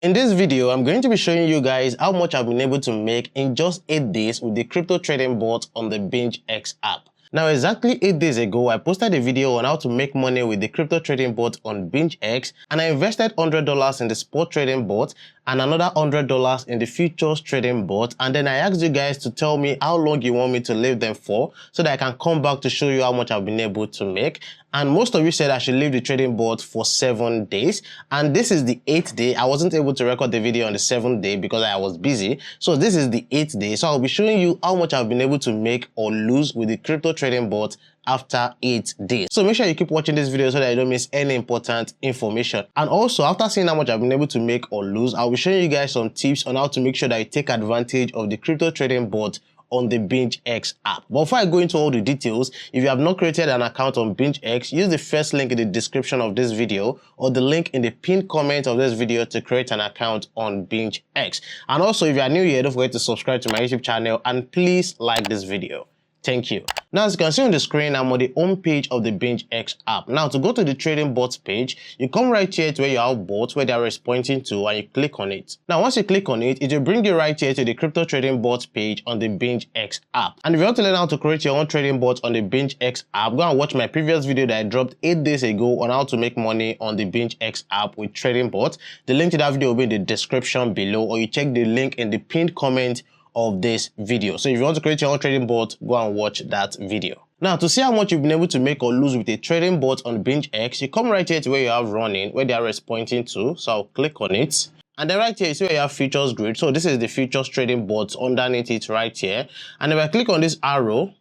In this video, I'm going to be showing you guys how much I've been able to make in just 8 days with the crypto trading bot on the BingX app. Now, exactly 8 days ago, I posted a video on how to make money with the crypto trading bot on BingX, and I invested $100 in the spot trading bot and another $100 in the futures trading bot, and then I asked you guys to tell me how long you want me to leave them for so that I can come back to show you how much I've been able to make. And most of you said I should leave the trading bot for 7 days, and this is the 8th day. I wasn't able to record the video on the 7th day because I was busy, so this is the 8th day. So I'll be showing you how much I've been able to make or lose with the crypto trading bot after 8 days. So make sure you keep watching this video so that you don't miss any important information. And also, after seeing how much I've been able to make or lose, I'll be showing you guys some tips on how to make sure that you take advantage of the crypto trading bot on the BingX app. But before I go into all the details, if you have not created an account on BingX, use the first link in the description of this video or the link in the pinned comment of this video to create an account on BingX. And also, if you are new here, don't forget to subscribe to my YouTube channel and please like this video. Thank you. Now, as you can see on the screen, I'm on the home page of the BingX app. Now, to go to the trading bot page, you come right here to where you have bots, where the arrow is pointing to, and you click on it. Now, once you click on it, it will bring you right here to the crypto trading bot page on the BingX app. And if you want to learn how to create your own trading bot on the BingX app, go and watch my previous video that I dropped 8 days ago on how to make money on the BingX app with trading bots. The link to that video will be in the description below, or you check the link in the pinned comment of this video. So if you want to create your own trading bot, go and watch that video. Now, to see how much you've been able to make or lose with a trading bot on BingX, you come right here to where you have running, where the arrow is pointing to. So I'll click on it. And then right here, you see where you have futures grid. So this is the futures trading bot underneath it right here. And if I click on this arrow,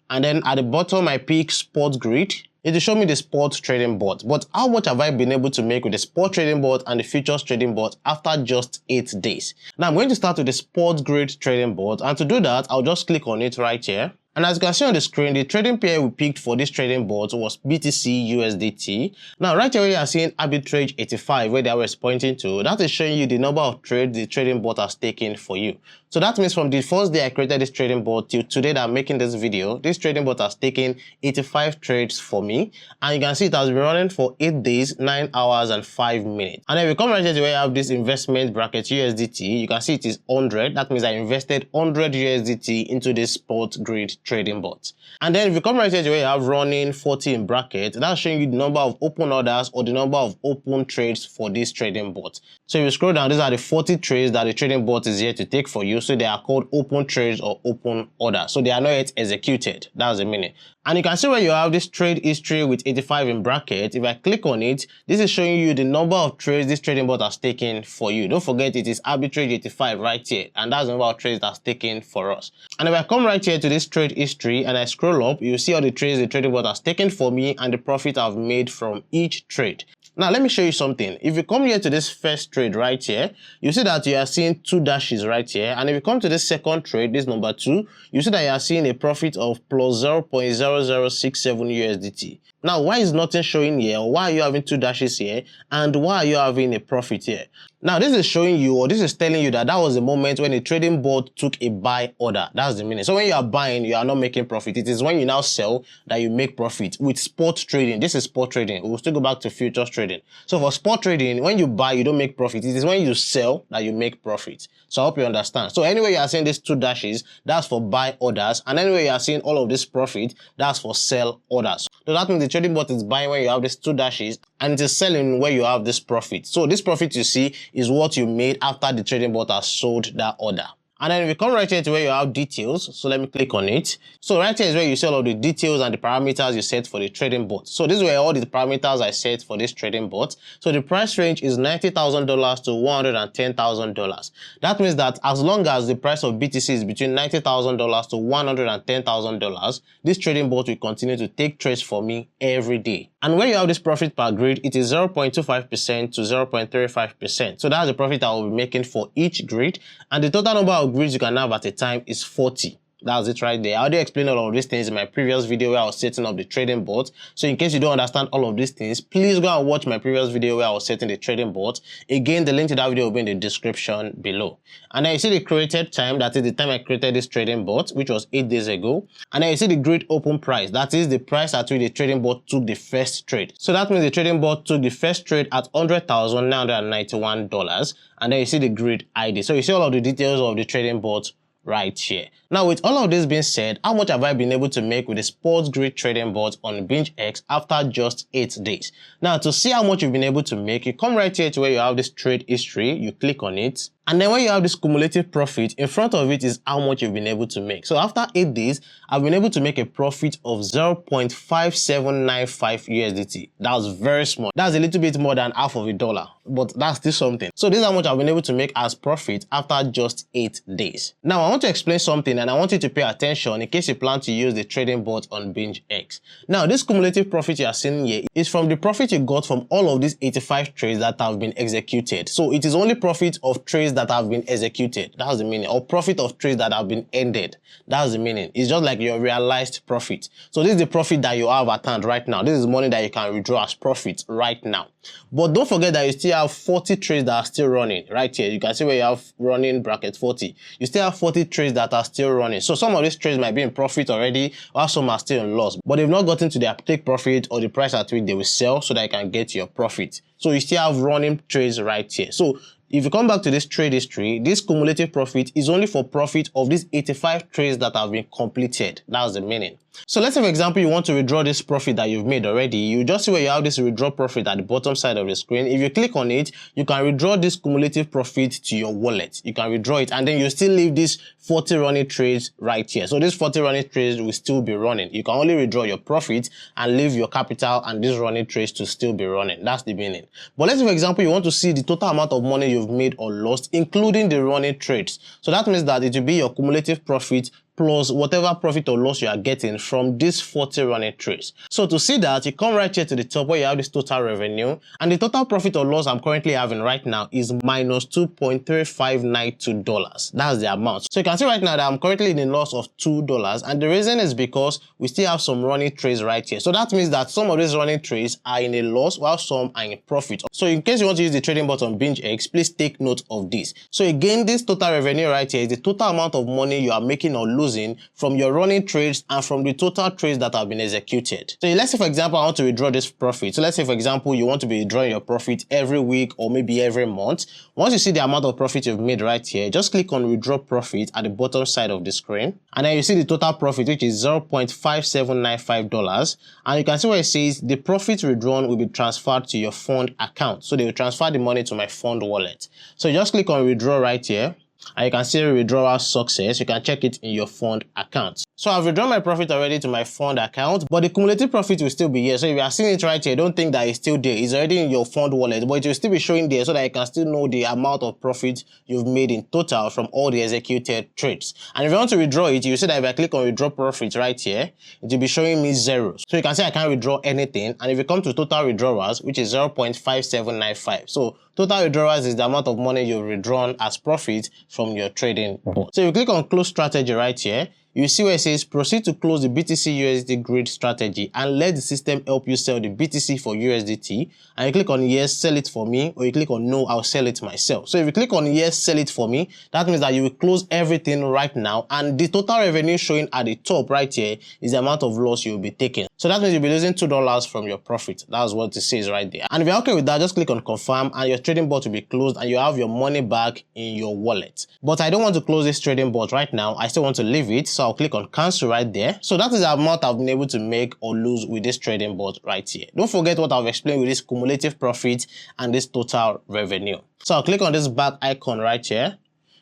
and then at the bottom, I pick spot grid, it will show me the spot trading bot. But how much have I been able to make with the spot trading bot and the futures trading bot after just 8 days? Now I'm going to start with the spot grid trading bot, and to do that, I'll just click on it right here. And as you can see on the screen, the trading pair we picked for this trading bot was BTC USDT. Now, right here where you are seeing arbitrage 85, where the arrow is pointing to, that is showing you the number of trades the trading bot has taken for you. So that means from the first day I created this trading bot till today that I'm making this video, this trading bot has taken 85 trades for me. And you can see it has been running for 8 days, 9 hours, and 5 minutes. And then we come right here to where you have this investment bracket USDT. You can see it is 100. That means I invested 100 USDT into this spot grid trading bot. And then if you come right here to where you have running 40 in bracket, that's showing you the number of open orders or the number of open trades for this trading bot. So if you scroll down, these are the 40 trades that the trading bot is here to take for you. So they are called open trades or open orders. So they are not yet executed. That's the meaning. And you can see where you have this trade history with 85 in bracket. If I click on it, this is showing you the number of trades this trading bot has taken for you. Don't forget it is arbitrage 85 right here. And that's the number of trades that's taken for us. And if I come right here to this trade history and I scroll up, you see all the trades the trading bot has taken for me and the profit I've made from each trade. Now, let me show you something. If you come here to this first trade right here, you see that you are seeing 2 dashes right here. And if you come to this second trade, this number 2, you see that you are seeing a profit of plus 0.0067 USDT. Now, why is nothing showing here? Or why are you having 2 dashes here? And why are you having a profit here? Now, this is showing you, or this is telling you that that was the moment when a trading bot took a buy order. That's the meaning. So when you are buying, you are not making profit. It is when you now sell that you make profit. With spot trading, this is spot trading. We'll still go back to futures trading. So for spot trading, when you buy, you don't make profit. It is when you sell that you make profit. So I hope you understand. So anyway, you are seeing these 2 dashes, that's for buy orders. And anyway, you are seeing all of this profit, that's for sell orders. So that means the trading bot is buying when you have these 2 dashes, and it is selling where you have this profit. So this profit you see is what you made after the trading bot has sold that order. And then if you come right here to where you have details, so let me click on it. So right here is where you see all of the details and the parameters you set for the trading bot. So this is where all the parameters I set for this trading bot. So the price range is $90,000 to $110,000. That means that as long as the price of BTC is between $90,000 to $110,000, this trading bot will continue to take trades for me every day. And when you have this profit per grid, it is 0.25% to 0.35%. So that's the profit I will be making for each grid. And the total number of grids you can have at a time is 40. That's it right there. I already explained all of these things in my previous video where I was setting up the trading bot. So in case you don't understand all of these things, please go and watch my previous video where I was setting the trading bot. Again, the link to that video will be in the description below. And then you see the created time, that is the time I created this trading bot, which was 8 days ago. And then you see the great open price, that is the price at which the trading bot took the first trade. So that means the trading bot took the first trade at $100,991. And then you see the grid ID. So you see all of the details of the trading bot right here. Now, with all of this being said, how much have I been able to make with the sports grid trading bot on BingX after just 8 days? Now, to see how much you've been able to make, you come right here to where you have this trade history, you click on it, and then when you have this cumulative profit, in front of it is how much you've been able to make. So after 8 days, I've been able to make a profit of 0.5795 USDT. That's very small. That's a little bit more than half of a dollar, but that's still something. So this is how much I've been able to make as profit after just 8 days. Now, I want to explain something and I want you to pay attention in case you plan to use the trading bot on BingX. Now, this cumulative profit you are seeing here is from the profit you got from all of these 85 trades that have been executed. So it is only profit of trades that have been executed. That's the meaning. Or profit of trades that have been ended. That's the meaning. It's just like your realized profit. So this is the profit that you have at hand right now. This is money that you can withdraw as profit right now. But don't forget that you still have 40 trades that are still running right here. You can see where you have running bracket 40. You still have 40 trades that are still running. So some of these trades might be in profit already, while some are still in loss. But they've not gotten to their take profit or the price at which they will sell so that you can get your profit. So you still have running trades right here. So if you come back to this trade history, this cumulative profit is only for profit of these 85 trades that have been completed. That's the meaning. So let's say, for example, you want to withdraw this profit that you've made already. You just see where you have this withdraw profit at the bottom side of the screen. If you click on it, you can withdraw this cumulative profit to your wallet. You can withdraw it and then you still leave these 40 running trades right here. So these 40 running trades will still be running. You can only withdraw your profit and leave your capital and these running trades to still be running. That's the meaning. But let's say, for example, you want to see the total amount of money you've made or lost, including the running trades. So that means that it will be your cumulative profit plus whatever profit or loss you are getting from these 40 running trades. So to see that, you come right here to the top where you have this total revenue, and the total profit or loss I'm currently having right now is minus $2.3592. That's the amount. So you can see right now that I'm currently in a loss of $2, and the reason is because we still have some running trades right here. So that means that some of these running trades are in a loss while some are in profit. So in case you want to use the trading bot on BingX, please take note of this. So again, this total revenue right here is the total amount of money you are making or losing from your running trades and from the total trades that have been executed. So let's say, for example, I want to withdraw this profit. So let's say, for example, you want to be withdrawing your profit every week or maybe every month. Once you see the amount of profit you've made right here, just click on withdraw profit at the bottom side of the screen. And then you see the total profit, which is $0.5795. And you can see where it says the profit withdrawn will be transferred to your fund account. So they will transfer the money to my fund wallet. So you just click on withdraw right here. And you can see withdrawal success. You can check it in your fund account. So I've withdrawn my profit already to my fund account, but the cumulative profit will still be here. So if you are seeing it right here, don't think that it's still there. It's already in your fund wallet, but it will still be showing there so that you can still know the amount of profit you've made in total from all the executed trades. And if you want to withdraw it, you see that if I click on withdraw profit right here, it will be showing me zeros. So you can see I can't withdraw anything. And if you come to total withdrawals, which is 0.5795. So total withdrawals is the amount of money you've withdrawn as profit from your trading bot. So if you click on close strategy right here, you see where it says proceed to close the BTC USD grid strategy and let the system help you sell the BTC for USDT. And you click on yes, sell it for me, or you click on no, I'll sell it myself. So if you click on yes, sell it for me, that means that you will close everything right now, and the total revenue showing at the top right here is the amount of loss you'll be taking. So that means you'll be losing $2 from your profit. That's what it says right there. And if you're okay with that, just click on confirm and your trading bot will be closed and you have your money back in your wallet. But I don't want to close this trading bot right now. I still want to leave it. So I'll click on cancel right there. So that is the amount I've been able to make or lose with this trading bot right here. Don't forget what I've explained with this cumulative profit and this total revenue. So I'll click on this back icon right here.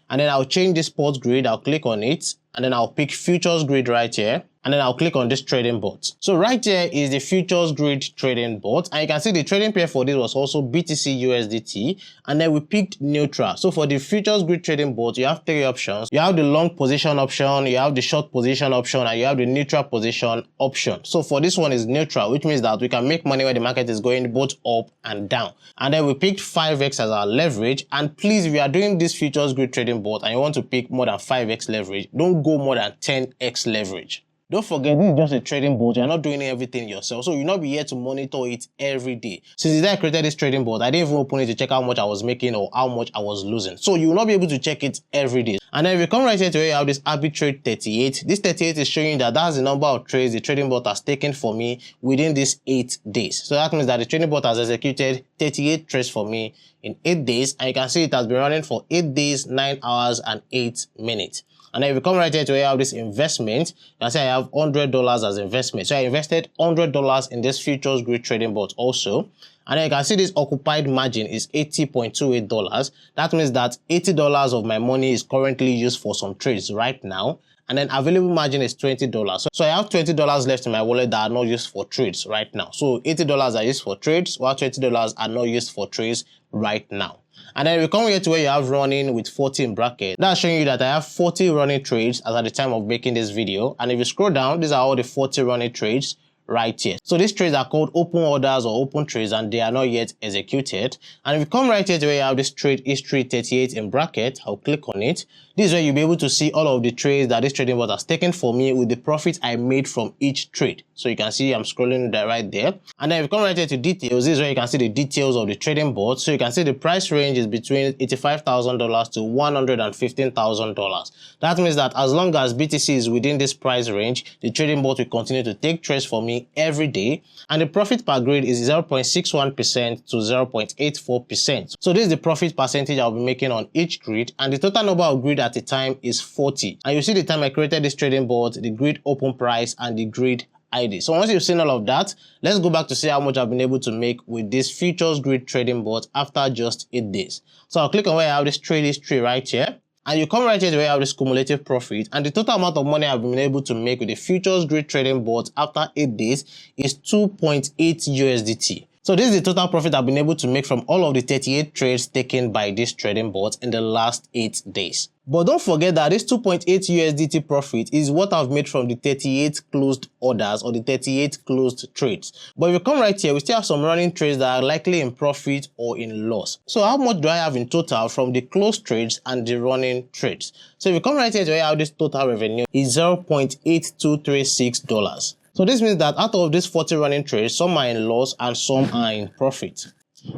And then I'll change this spot grid. I'll click on it. And then I'll pick futures grid right here. and then I'll click on this trading bot. So right here is the futures grid trading bot, and you can see the trading pair for this was also BTC USDT, and then we picked neutral. So for the futures grid trading bot, you have three options. You have the long position option, you have the short position option, and you have the neutral position option. So for this one is neutral, which means that we can make money when the market is going both up and down. And then we picked 5x as our leverage, and please, if you are doing this futures grid trading bot and you want to pick more than 5x leverage, don't go more than 10x leverage. Don't forget, this is just a trading bot. You're not doing everything yourself, so you'll not be here to monitor it every day. Since the day I created this trading bot, I didn't even open it to check how much I was making or how much I was losing. So you will not be able to check it every day. And then if you come right here to where you have this arbitrate 38, this 38 is showing that that's the number of trades the trading bot has taken for me within these 8 days. So that means that the trading bot has executed 38 trades for me in 8 days, and you can see it has been running for 8 days, 9 hours, and 8 minutes. And then if you come right here to where you have this investment, you can see I have $100 as investment. So I invested $100 in this futures grid trading bot also. And then you can see this occupied margin is $80.28. That means that $80 of my money is currently used for some trades right now. And then available margin is $20. So I have $20 left in my wallet that are not used for trades right now. So $80 are used for trades, while $20 are not used for trades right now. And then we come here to where you have running with 40 in bracket. That's showing you that I have 40 running trades as at the time of making this video. And if you scroll down, these are all the 40 running trades right here. So these trades are called open orders or open trades, and they are not yet executed. And if you come right here to where you have this trade history 38 in bracket, I'll click on it. This is where you'll be able to see all of the trades that this trading bot has taken for me with the profit I made from each trade. So you can see I'm scrolling that right there. And then if you come right here to details, this is where you can see the details of the trading bot. So you can see the price range is between $85,000 to $115,000. That means that as long as BTC is within this price range, the trading bot will continue to take trades for me every day, and the profit per grid is 0.61% to 0.84%. So this is the profit percentage I'll be making on each grid, and the total number of grid at a time is 40. And you see the time I created this trading bot, the grid open price, and the grid ID. So once you've seen all of that, let's go back to see how much I've been able to make with this futures grid trading bot after just 8 days. So I'll click on where I have this trade history right here. And you come right here to where you have this cumulative profit, and the total amount of money I've been able to make with the futures grid trading bot after 8 days is 2.8 USDT. So this is the total profit I've been able to make from all of the 38 trades taken by this trading bot in the last 8 days. But don't forget that this 2.8 USDT profit is what I've made from the 38 closed orders or the 38 closed trades. But if you come right here, we still have some running trades that are likely in profit or in loss. So how much do I have in total from the closed trades and the running trades? So if you come right here to where I have this total revenue is $0.8236. So this means that out of these 40 running trades, some are in loss and some are in profit.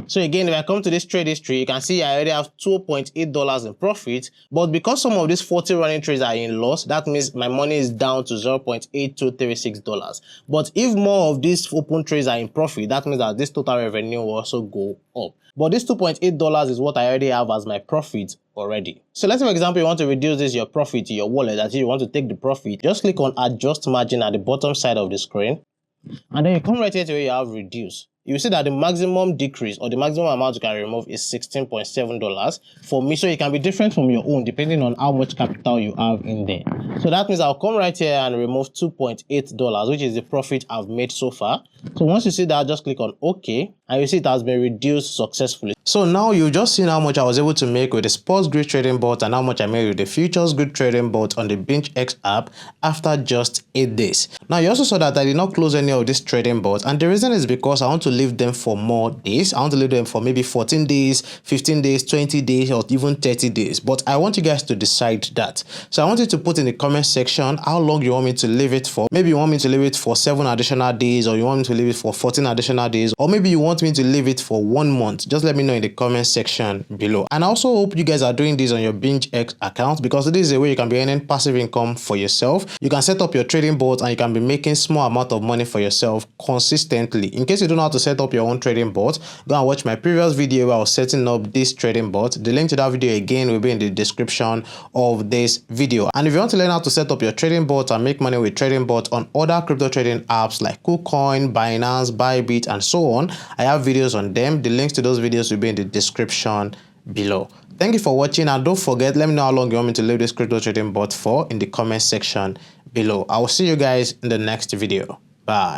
So again, if I come to this trade history, you can see I already have $2.8 in profit, but because some of these 40 running trades are in loss, that means my money is down to $0.8236. But if more of these open trades are in profit, that means that this total revenue will also go up. But this $2.8 is what I already have as my profit already. So let's say, for example, you want to reduce this your profit to your wallet, that you want to take the profit, just click on adjust margin at the bottom side of the screen, and then you come right here to where you have reduce. You see that the maximum decrease or the maximum amount you can remove is $16.7 for me. So it can be different from your own depending on how much capital you have in there. So that means I'll come right here and remove $2.8, which is the profit I've made so far. So once you see that, just click on OK, and you see it has been reduced successfully. So now you've just seen how much I was able to make with the sports grid trading bot and how much I made with the futures grid trading bot on the BingX app after just 8 days. Now you also saw that I did not close any of these trading bots, and the reason is because I want to leave them for more days. I want to leave them for maybe 14 days, 15 days, 20 days, or even 30 days. But I want you guys to decide that. So I want you to put in the comment section how long you want me to leave it for. Maybe you want me to leave it for 7 additional days, or you want me to leave it for 14 additional days, or maybe you want me to leave it for 1 month. Just let me know in the comment section below. And I also hope you guys are doing this on your BingX account, because this is a way you can be earning passive income for yourself. You can set up your trading bot and you can be making small amount of money for yourself consistently. In case you don't know how to set up your own trading bot, go and watch my previous video where I was setting up this trading bot. The link to that video again will be in the description of this video. And if you want to learn how to set up your trading bot and make money with trading bot on other crypto trading apps like KuCoin, Binance, Bybit, and so on, I have videos on them. The links to those videos will be in the description below. Thank you for watching, and don't forget, let me know how long you want me to leave this crypto trading bot for in the comment section below. I will see you guys in the next video. Bye.